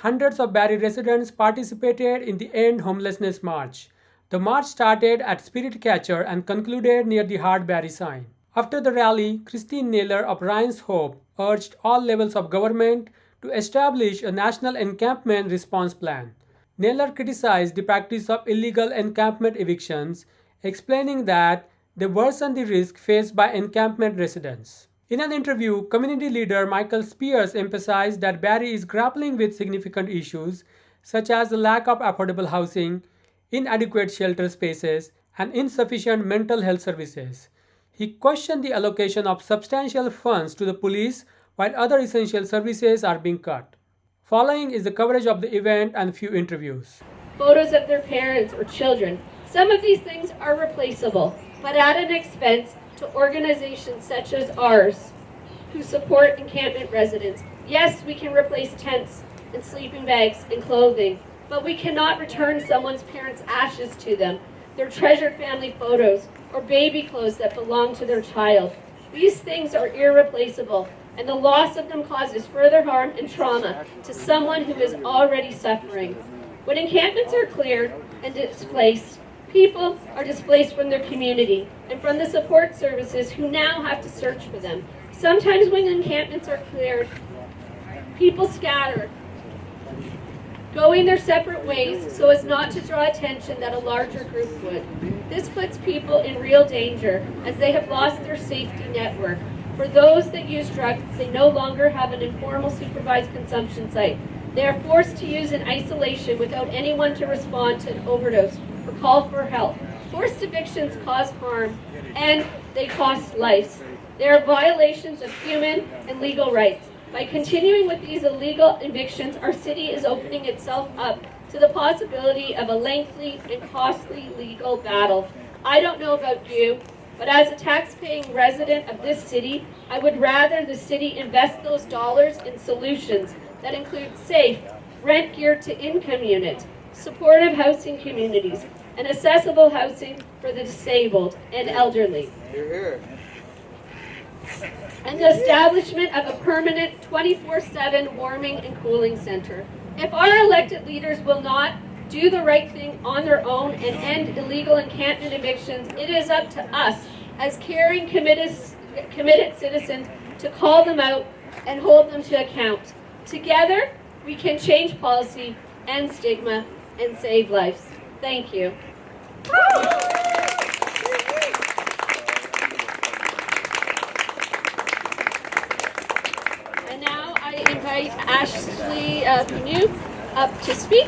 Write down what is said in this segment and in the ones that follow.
hundreds of Barrie residents participated in the End Homelessness March. The march started at Spirit Catcher and concluded near the Heart Barrie sign. After the rally, Christine Nayler of Ryan's Hope urged all levels of government to establish a national encampment response plan. Nayler criticized the practice of illegal encampment evictions, explaining that they worsen the risk faced by encampment residents. In an interview, community leader Michael Speers emphasized that Barrie is grappling with significant issues such as the lack of affordable housing, inadequate shelter spaces, and insufficient mental health services. He questioned the allocation of substantial funds to the police while other essential services are being cut. Following is the coverage of the event and few interviews. Photos of their parents or children. Some of these things are replaceable, but at an expense to organizations such as ours who support encampment residents. Yes, we can replace tents and sleeping bags and clothing, but we cannot return someone's parents' ashes to them, their treasured family photos, or baby clothes that belong to their child. These things are irreplaceable, and the loss of them causes further harm and trauma to someone who is already suffering. When encampments are cleared and displaced, people are displaced from their community and from the support services who now have to search for them. Sometimes when encampments are cleared, people scatter, going their separate ways so as not to draw attention that a larger group would. This puts people in real danger as they have lost their safety network. For those that use drugs, they no longer have an informal supervised consumption site. They are forced to use in isolation without anyone to respond to an overdose or call for help. Forced evictions cause harm, and they cost lives. They are violations of human and legal rights. By continuing with these illegal evictions, our city is opening itself up to the possibility of a lengthy and costly legal battle. I don't know about you, but as a tax-paying resident of this city, I would rather the city invest those dollars in solutions that include safe, rent-geared to income units, supportive housing communities, and accessible housing for the disabled and elderly. And the establishment of a permanent 24/7 warming and cooling center. If our elected leaders will not do the right thing on their own and end illegal encampment evictions, it is up to us as caring, committed citizens to call them out and hold them to account. Together, we can change policy, end stigma, and save lives. Thank you. And now I invite Ashley Penu up to speak.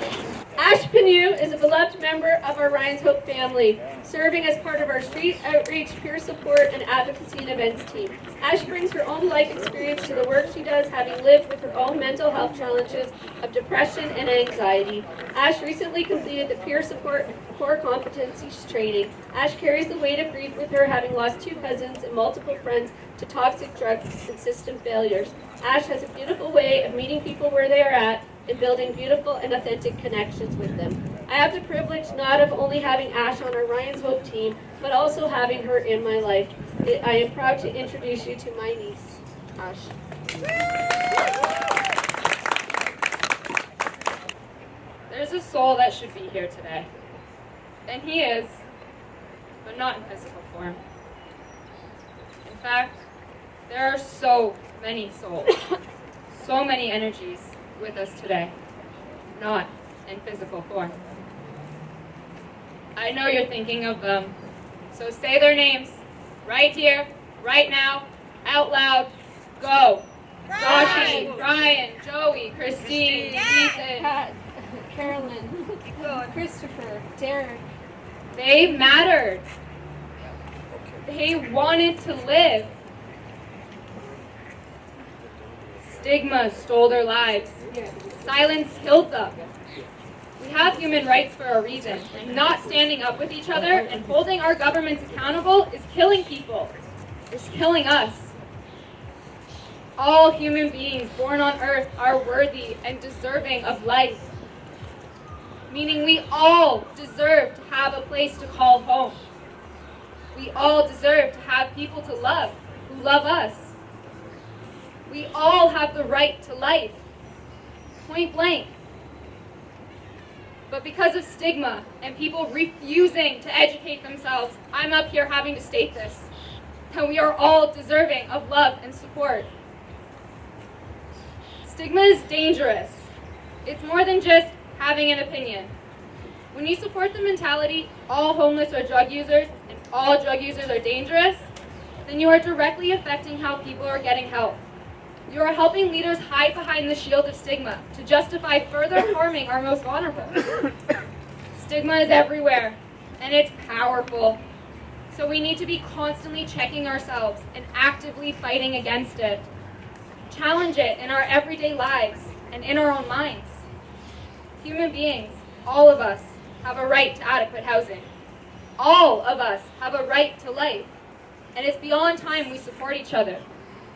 Ash Penu is a beloved member of our Ryan's Hope family, serving as part of our street outreach, peer support, and advocacy and events team. Ash brings her own life experience to the work she does, having lived with her own mental health challenges of depression and anxiety. Ash recently completed the peer support core competencies training. Ash carries the weight of grief with her, having lost 2 cousins and multiple friends to toxic drugs and system failures. Ash has a beautiful way of meeting people where they are at and building beautiful and authentic connections with them. I have the privilege not of only having Ash on our Ryan's Hope team, but also having her in my life. I am proud to introduce you to my niece, Ash. There's a soul that should be here today, and he is, but not in physical form. In fact, there are so many souls, so many energies with us today, not in physical form. I know you're thinking of them, so say their names right here, right now, out loud. Go. Joshie, Ryan, Joey, Christine, Ethan, Pat, Carolyn, Christopher, Derek. They mattered. They wanted to live. Stigma stole their lives. Silence killed them. We have human rights for a reason, and not standing up with each other and holding our governments accountable is killing people. It's killing us. All human beings born on earth are worthy and deserving of life, meaning we all deserve to have a place to call home. We all deserve to have people to love who love us. We all have the right to life. Point blank, But because of stigma and people refusing to educate themselves, I'm up here having to state this, that we are all deserving of love and support. Stigma is dangerous. It's more than just having an opinion. When you support the mentality, all homeless are drug users and all drug users are dangerous, then you are directly affecting how people are getting help. You are helping leaders hide behind the shield of stigma to justify further harming our most vulnerable. Stigma is everywhere, and it's powerful. So we need to be constantly checking ourselves and actively fighting against it. Challenge it in our everyday lives and in our own minds. Human beings, all of us, have a right to adequate housing. All of us have a right to life. And it's beyond time we support each other.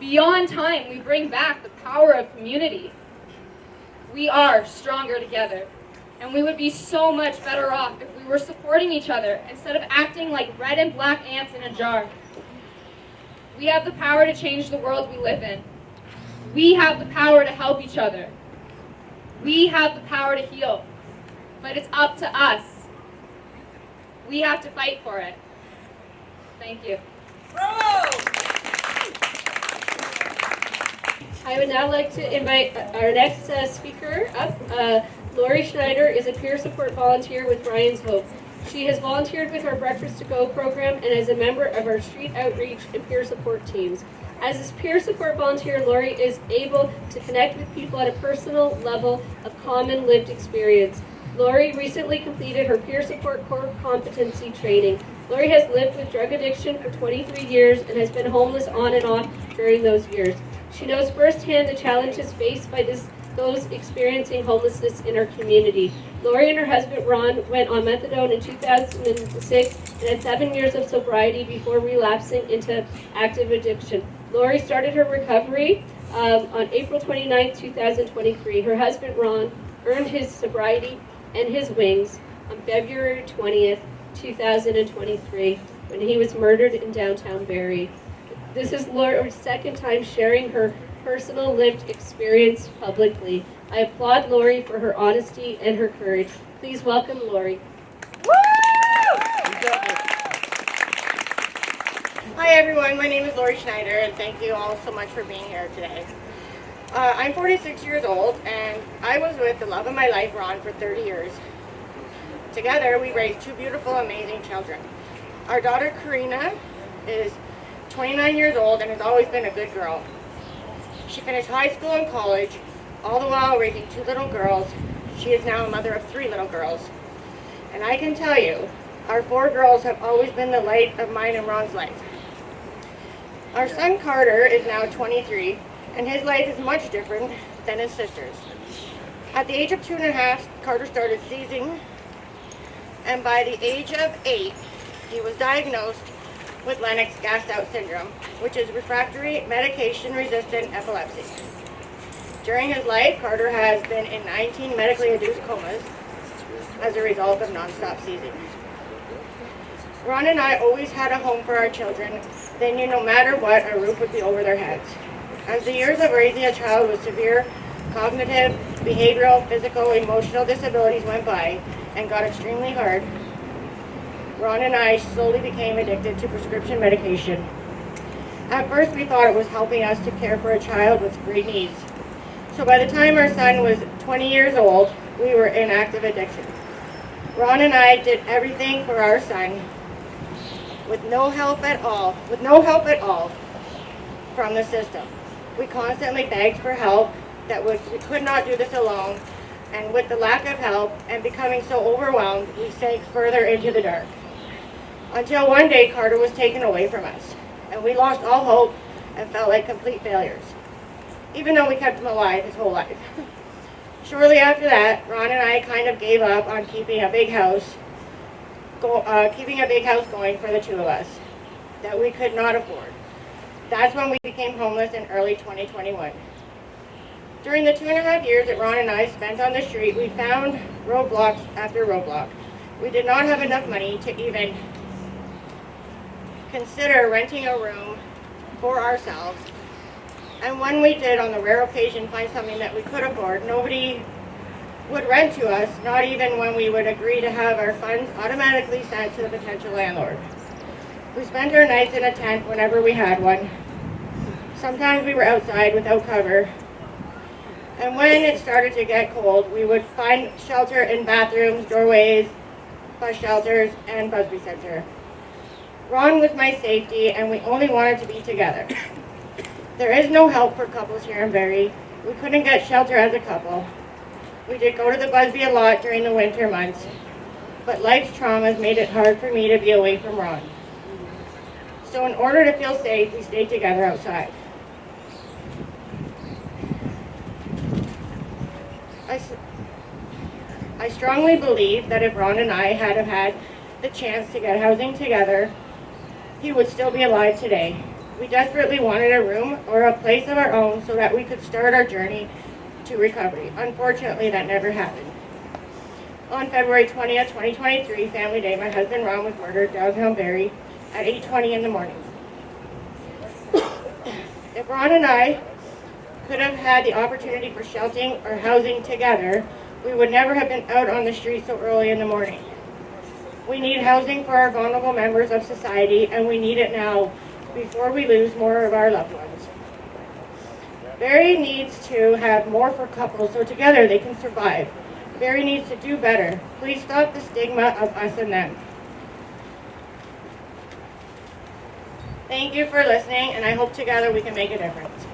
Beyond time we bring back the power of community. We are stronger together. And we would be so much better off if we were supporting each other instead of acting like red and black ants in a jar. We have the power to change the world we live in. We have the power to help each other. We have the power to heal. But it's up to us. We have to fight for it. Thank you. I would now like to invite our next speaker up. Lori Schneider is a peer support volunteer with Ryan's Hope. She has volunteered with our Breakfast to Go program and is a member of our street outreach and peer support teams. As a peer support volunteer, Lori is able to connect with people at a personal level of common lived experience. Lori recently completed her peer support core competency training. Lori has lived with drug addiction for 23 years and has been homeless on and off during those years. She knows firsthand the challenges faced by those experiencing homelessness in our community. Lori and her husband Ron went on methadone in 2006 and had 7 years of sobriety before relapsing into active addiction. Lori started her recovery on April 29, 2023. Her husband Ron earned his sobriety and his wings on February 20th, 2023, when he was murdered in downtown Barrie. This is Lori's second time sharing her personal lived experience publicly. I applaud Lori for her honesty and her courage. Please welcome Lori. Hi everyone, my name is Lori Schneider and thank you all so much for being here today. I'm 46 years old and I was with the love of my life, Ron, for 30 years. Together we raised two beautiful, amazing children. Our daughter Karina is 29 years old and has always been a good girl. She finished high school and college, all the while raising two little girls. She is now a mother of three little girls. And I can tell you, our four girls have always been the light of mine and Ron's life. Our son Carter is now 23, and his life is much different than his sister's. At the age of 2.5, Carter started seizing, and by the age of 8, he was diagnosed with Lennox Gastaut syndrome, which is refractory medication-resistant epilepsy. During his life, Carter has been in 19 medically induced comas as a result of nonstop seizing. Ron and I always had a home for our children. They knew no matter what, a roof would be over their heads. As the years of raising a child with severe cognitive, behavioral, physical, emotional disabilities went by and got extremely hard, Ron and I slowly became addicted to prescription medication. At first, we thought it was helping us to care for a child with great needs. So by the time our son was 20 years old, we were in active addiction. Ron and I did everything for our son with no help at all from the system. We constantly begged for help, that we could not do this alone, and with the lack of help and becoming so overwhelmed, we sank further into the dark. Until one day, Carter was taken away from us, and we lost all hope and felt like complete failures, even though we kept him alive his whole life. Shortly after that, Ron and I kind of gave up on keeping a big house going for the two of us that we could not afford. That's when we became homeless in early 2021. During the 2.5 years that Ron and I spent on the street, we found roadblocks after roadblock. We did not have enough money to even consider renting a room for ourselves. And when we did, on the rare occasion, find something that we could afford, nobody would rent to us, not even when we would agree to have our funds automatically sent to the potential landlord. We spent our nights in a tent whenever we had one. Sometimes we were outside without cover. And when it started to get cold, we would find shelter in bathrooms, doorways, bus shelters, and Busby Center. Ron was my safety, and we only wanted to be together. There is no help for couples here in Barrie. We couldn't get shelter as a couple. We did go to the Busby a lot during the winter months, but life's traumas made it hard for me to be away from Ron. So in order to feel safe, we stayed together outside. I strongly believe that if Ron and I had have had the chance to get housing together, he would still be alive today. We desperately wanted a room or a place of our own so that we could start our journey to recovery. Unfortunately, that never happened. On February 20th, 2023, Family Day, my husband Ron was murdered downtown Barrie at 8:20 in the morning. If Ron and I could have had the opportunity for sheltering or housing together, we would never have been out on the street so early in the morning. We need housing for our vulnerable members of society, and we need it now before we lose more of our loved ones. Barrie needs to have more for couples so together they can survive. Barrie needs to do better. Please stop the stigma of us and them. Thank you for listening, and I hope together we can make a difference.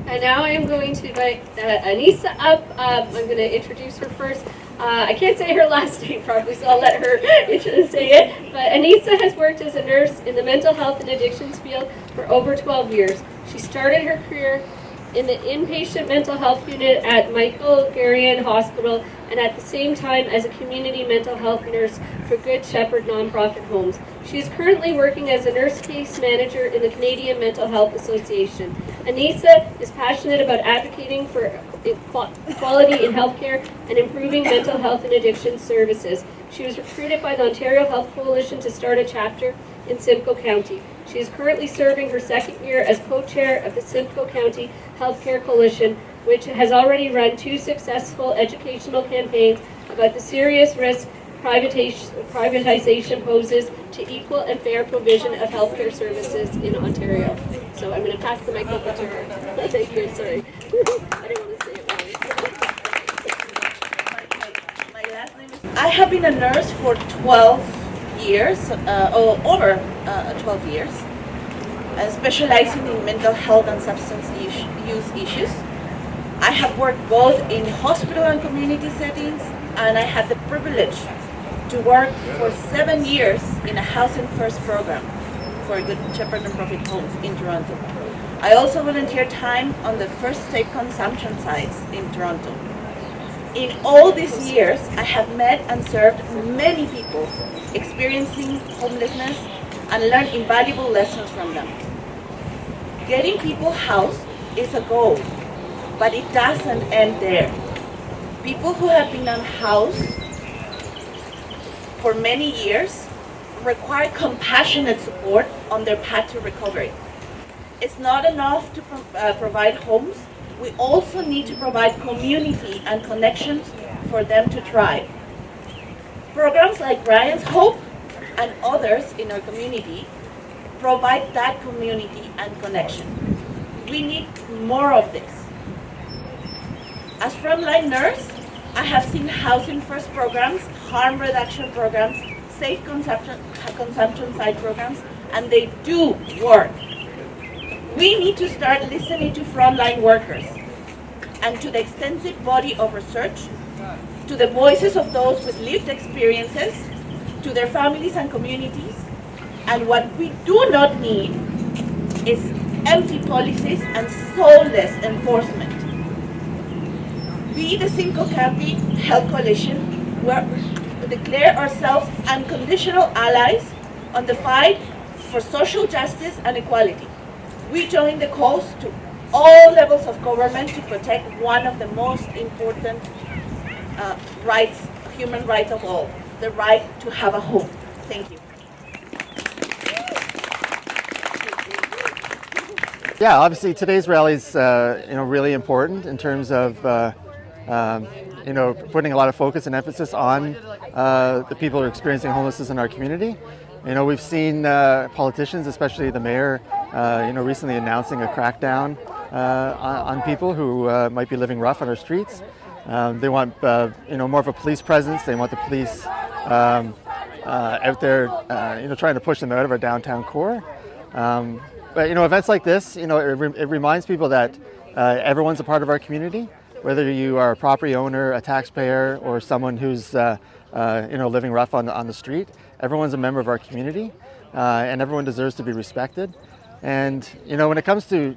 And now I'm going to invite Anissa up. I'm going to introduce her first. I can't say her last name properly, so I'll let her say it. But Anissa has worked as a nurse in the mental health and addictions field for over 12 years. She started her career in the inpatient mental health unit at Michael Speers Hospital, and at the same time as a community mental health nurse for Good Shepherd nonprofit homes. She is currently working as a nurse case manager in the Canadian Mental Health Association. Anissa is passionate about advocating for equality in healthcare and improving mental health and addiction services. She was recruited by the Ontario Health Coalition to start a chapter in Simcoe County. She is currently serving her second year as co-chair of the Simcoe County Healthcare Coalition, which has already run 2 successful educational campaigns about the serious risk privatization poses to equal and fair provision of healthcare services in Ontario. So I'm going to pass the mic over to her. Thank you, sorry. I didn't want to say it wrong. My last name is... I have been a nurse for 12 years, or over 12 years, specializing in mental health and substance use issues. I have worked both in hospital and community settings, and I had the privilege to work for 7 years in a Housing First program for Good Shepherd nonprofit homes in Toronto. I also volunteered time on the first safe consumption sites in Toronto. In all these years, I have met and served many people experiencing homelessness and learned invaluable lessons from them. Getting people housed is a goal, but it doesn't end there. People who have been unhoused for many years require compassionate support on their path to recovery. It's not enough to provide homes. We also need to provide community and connections for them to thrive. Programs like Ryan's Hope and others in our community provide that community and connection. We need more of this. As frontline nurse, I have seen Housing First programs, harm reduction programs, safe consumption site programs, and they do work. We need to start listening to frontline workers and to the extensive body of research, to the voices of those with lived experiences, to their families and communities. And what we do not need is empty policies and soulless enforcement. We, the Simcoe County Health Coalition, we declare ourselves unconditional allies on the fight for social justice and equality. We join the calls to all levels of government to protect one of the most important rights, human rights of all, the right to have a home. Thank you. Yeah, obviously today's rally is really important in terms of putting a lot of focus and emphasis on the people who are experiencing homelessness in our community. We've seen politicians, especially the mayor, recently announcing a crackdown on people who might be living rough on our streets. They want more of a police presence. They want the police out there, trying to push them out of our downtown core. But events like this, it reminds people that everyone's a part of our community, whether you are a property owner, a taxpayer, or someone who's living rough on the street. Everyone's a member of our community, and everyone deserves to be respected. And when it comes to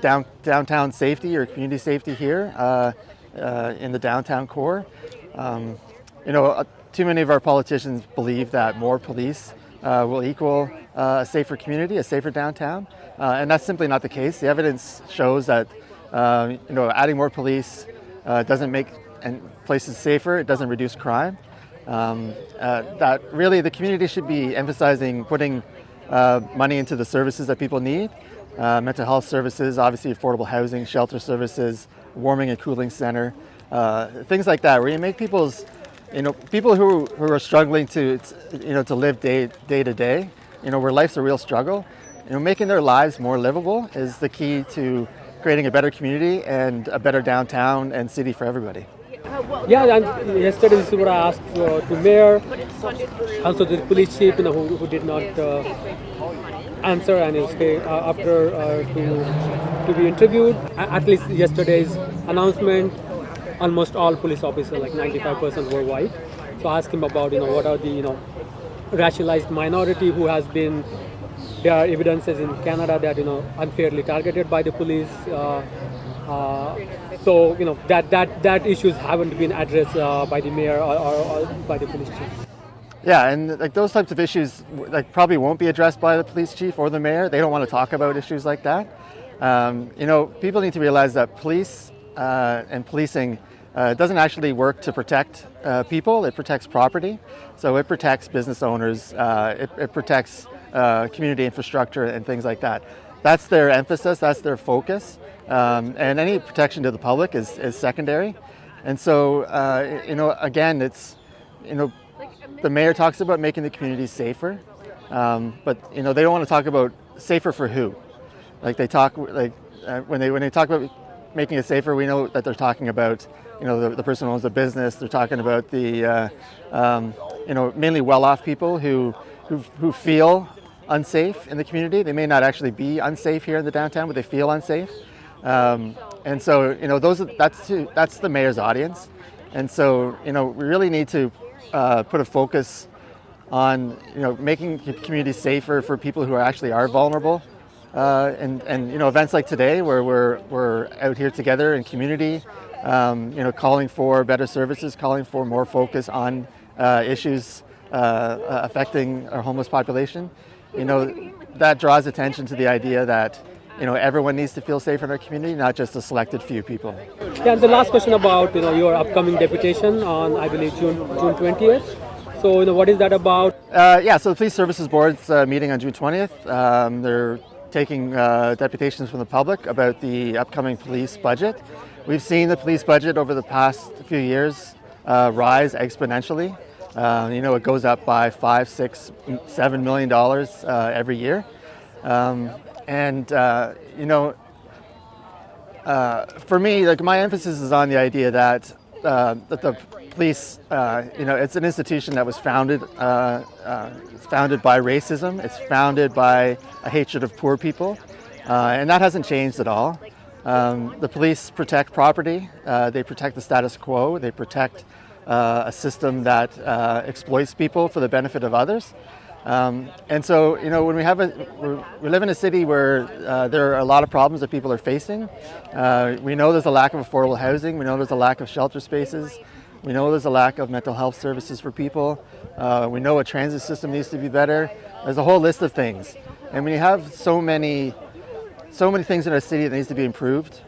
downtown safety or community safety here in the downtown core, too many of our politicians believe that more police will equal a safer community, a safer downtown, and that's simply not the case. The evidence shows that adding more police doesn't make places safer. It doesn't reduce crime. That really the community should be emphasizing putting money into the services that people need, mental health services, obviously affordable housing, shelter services, warming and cooling center, things like that, where you make people's people who are struggling to live day to day, where life's a real struggle, making their lives more livable is the key to creating a better community and a better downtown and city for everybody. Yeah, and yesterday this is what I asked to mayor, also the police chief, who did not answer, and he'll stay after to be interviewed. At least yesterday's announcement, almost all police officers, like 95%, were white. So I asked him about what are the racialized minority who has been. There are evidences in Canada that unfairly targeted by the police. So that issues haven't been addressed by the mayor or by the police chief. Yeah, and those types of issues probably won't be addressed by the police chief or the mayor. They don't want to talk about issues like that. People need to realize that police and policing doesn't actually work to protect people. It protects property. So it protects business owners. It protects community infrastructure and things like that. That's their emphasis. That's their focus. And any protection to the public is secondary. And so, again, it's, the mayor talks about making the community safer, but they don't want to talk about safer for who. When they talk about making it safer, we know that they're talking about the person who owns the business. They're talking about the mainly well-off people who feel unsafe in the community. They may not actually be unsafe here in the downtown, but they feel unsafe. And so that's the mayor's audience. And so we really need to put a focus on making communities safer for people who are vulnerable, and events like today where we're out here together in community, calling for better services, calling for more focus on issues affecting our homeless population. That draws attention to the idea that everyone needs to feel safe in our community, not just a selected few people. Yeah, and the last question about your upcoming deputation on, I believe, June 20th. So what is that about? So the Police Services Board's meeting on June 20th. They're taking deputations from the public about the upcoming police budget. We've seen the police budget over the past few years rise exponentially. It goes up by $5, $6, $7 million every year. For me, my emphasis is on the idea that the police, it's an institution that was founded by racism. It's founded by a hatred of poor people, and that hasn't changed at all. The police protect property. They protect the status quo. They protect a system that exploits people for the benefit of others. And so, when we live in a city where there are a lot of problems that people are facing. We know there's a lack of affordable housing. We know there's a lack of shelter spaces. We know there's a lack of mental health services for people. We know a transit system needs to be better. There's a whole list of things. And when you have so many things in our city that needs to be improved,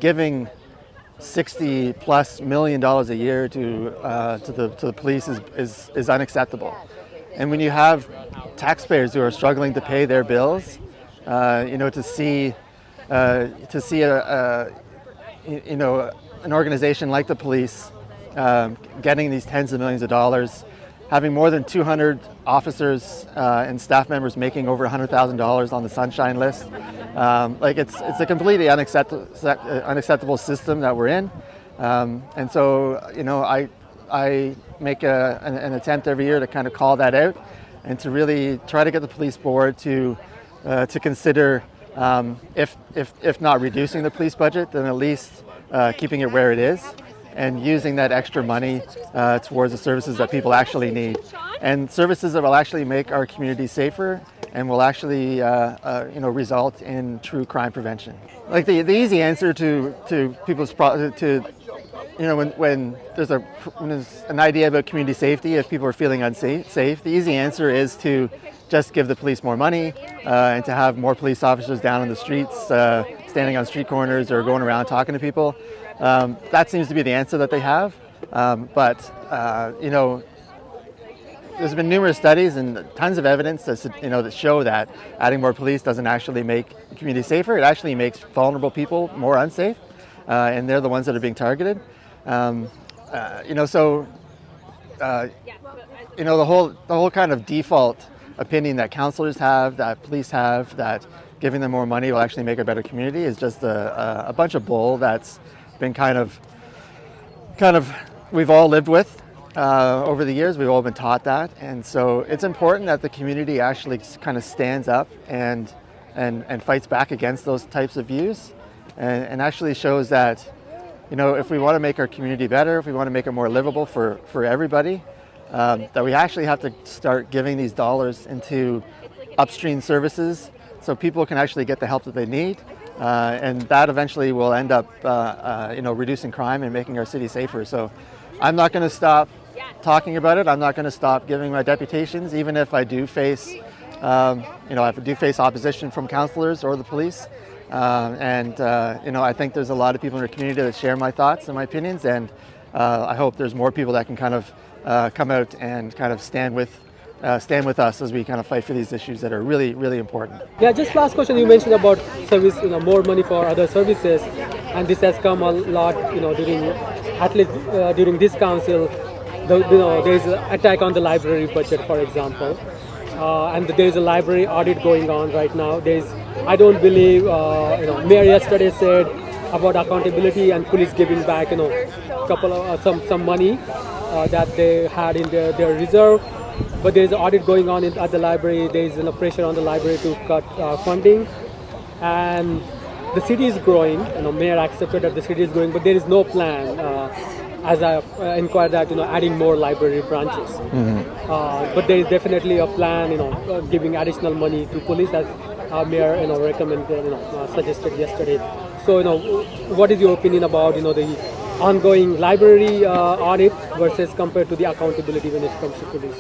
giving $60+ million a year to the police is unacceptable. And when you have taxpayers who are struggling to pay their bills, to see to see an organization like the police getting these tens of millions of dollars, having more than 200 officers and staff members making over $100,000 on the sunshine list. It's a completely unacceptable system that we're in. And so, I make an attempt every year to kind of call that out and to really try to get the police board to consider, if not reducing the police budget, then at least keeping it where it is and using that extra money towards the services that people actually need, and services that will actually make our community safer and will actually result in true crime prevention. Like the easy answer to people's when there's an idea about community safety, if people are feeling unsafe, the easy answer is to just give the police more money and to have more police officers down on the streets, standing on street corners or going around talking to people. That seems to be the answer that they have. There's been numerous studies and tons of evidence that show that adding more police doesn't actually make the community safer. It actually makes vulnerable people more unsafe, and they're the ones that are being targeted. The whole kind of default opinion that councillors have, that police have, that giving them more money will actually make a better community is just a bunch of bull that's been kind of we've all lived with over the years. We've all been taught that, and so it's important that the community actually kind of stands up and fights back against those types of views, and actually shows that if we want to make our community better, if we want to make it more livable for everybody, that we actually have to start giving these dollars into upstream services so people can actually get the help that they need. And that eventually will end up, reducing crime and making our city safer. So I'm not going to stop talking about it. I'm not going to stop giving my deputations, even if I do face, opposition from councillors or the police. I think there's a lot of people in our community that share my thoughts and my opinions, and I hope there's more people that can kind of come out and kind of stand with us as we kind of fight for these issues that are really, really important. Yeah, just last question. You mentioned about service, more money for other services, and this has come a lot, during this council. There is an attack on the library budget, for example, and there is a library audit going on right now. I don't believe, Mayor yesterday said about accountability and police giving back, couple of some money that they had in their reserve. But there is an audit going on at the library. There is pressure on the library to cut funding, and the city is growing. Mayor accepted that the city is growing, but there is no plan. As I inquired that, adding more library branches. Mm-hmm. But there is definitely a plan, giving additional money to police, as our mayor, recommended, suggested yesterday. So, what is your opinion about, the ongoing library audit versus compared to the accountability when it comes to police?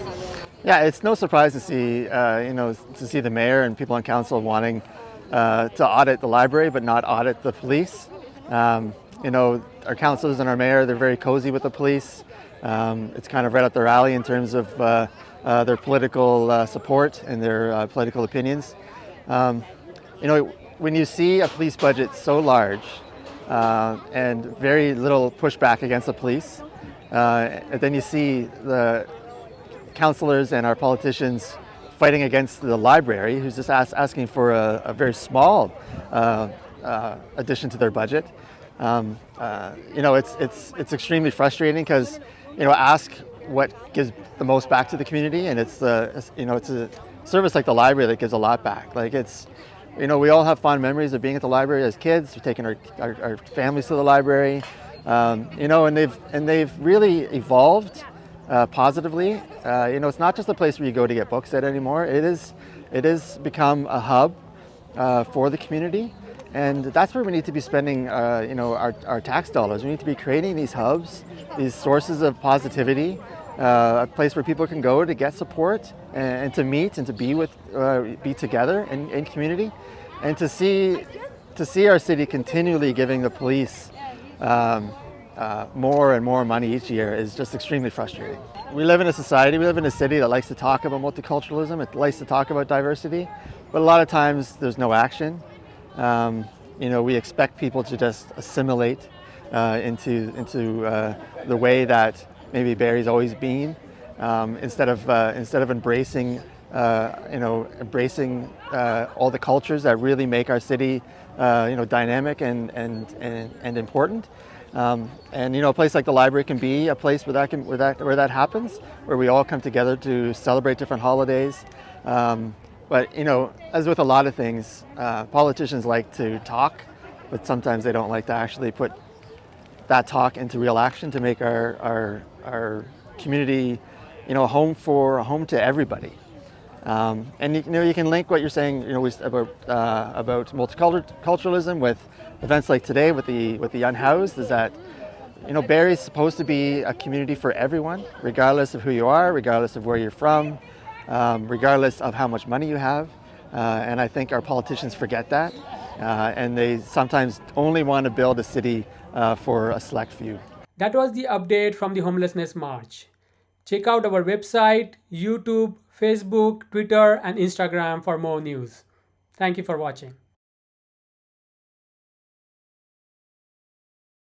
Yeah, it's no surprise to see, to see the mayor and people on council wanting to audit the library, but not audit the police. Our councillors and our mayor, they're very cozy with the police. It's kind of right up their alley in terms of their political support and their political opinions. When you see a police budget so large and very little pushback against the police, and then you see the councillors and our politicians fighting against the library, who's just asking for a very small addition to their budget. It's extremely frustrating because, ask what gives the most back to the community, and it's a service like the library that gives a lot back. We all have fond memories of being at the library as kids, taking our families to the library, and they've really evolved positively. It's not just a place where you go to get books at anymore. It has become a hub for the community. And that's where we need to be spending, our tax dollars. We need to be creating these hubs, these sources of positivity, a place where people can go to get support and to meet and to be together in community, and to see our city continually giving the police more and more money each year is just extremely frustrating. We live in a society, we live in a city that likes to talk about multiculturalism, it likes to talk about diversity, but a lot of times there's no action. we expect people to just assimilate into the way that maybe Barrie's always been, instead of embracing embracing all the cultures that really make our city dynamic and important. And a place like the library can be a place where that happens, where we all come together to celebrate different holidays. But as with a lot of things, politicians like to talk, but sometimes they don't like to actually put that talk into real action to make our community, a home to everybody. And you can link what you're saying, about multiculturalism with events like today with the unhoused. Is that Barrie's supposed to be a community for everyone, regardless of who you are, regardless of where you're from, regardless of how much money you have. And I think our politicians forget that, and they sometimes only want to build a city for a select few. That was the update from the Homelessness March. Check out our website, YouTube, Facebook, Twitter, and Instagram for more news. Thank you for watching.